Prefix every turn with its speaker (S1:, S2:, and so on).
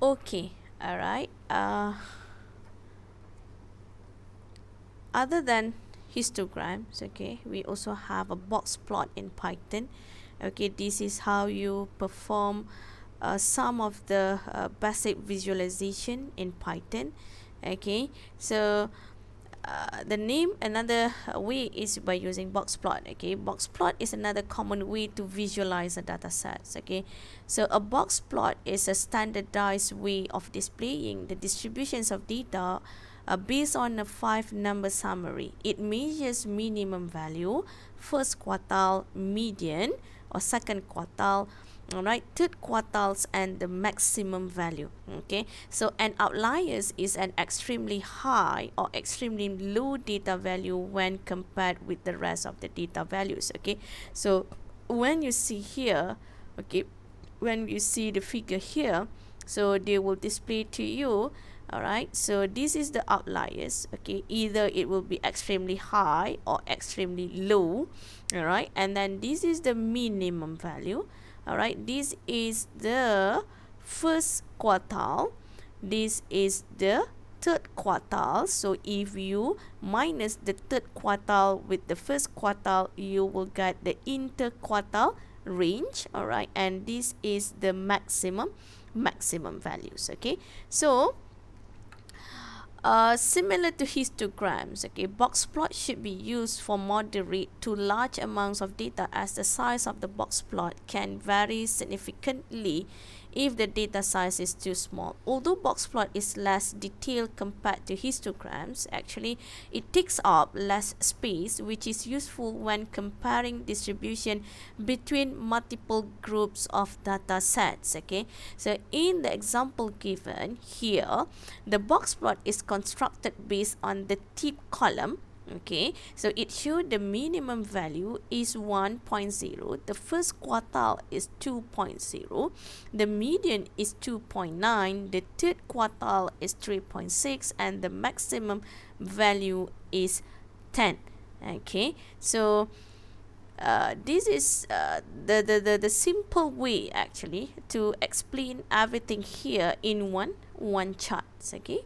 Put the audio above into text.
S1: Okay, all right. Other than histograms, okay, we also have a box plot in Python. Okay, this is how you perform some of the basic visualization in Python. Okay, so the name another way is by using box plot. Okay, box plot is another common way to visualize a data sets. Okay, so a box plot is a standardized way of displaying the distributions of data based on a 5-number summary. It measures minimum value, first quartile, median, or second quartile, all right, third quartiles, and the maximum value. Okay, so an outliers is an extremely high or extremely low data value when compared with the rest of the data values. Okay, so when you see here, okay, when you see the figure here, so they will display to you. All right, so this is the outliers. Okay, either it will be extremely high or extremely low. All right, and then this is the minimum value. All right, this is the first quartile, this is the third quartile. So if you minus the third quartile with the first quartile, you will get the interquartile range. All right, and this is the maximum values. Okay, so similar to histograms, okay, box plot should be used for moderate to large amounts of data, as the size of the box plot can vary significantly if the data size is too small. Although box plot is less detailed compared to histograms, actually it takes up less space, which is useful when comparing distribution between multiple groups of data sets. Okay, so in the example given here, the box plot is constructed based on the tip column. Okay, so it showed the minimum value is 1.0, the first quartile is 2.0, the median is 2.9, the third quartile is 3.6, and the maximum value is 10. Okay, so this is the simple way actually to explain everything here in one chart. Okay.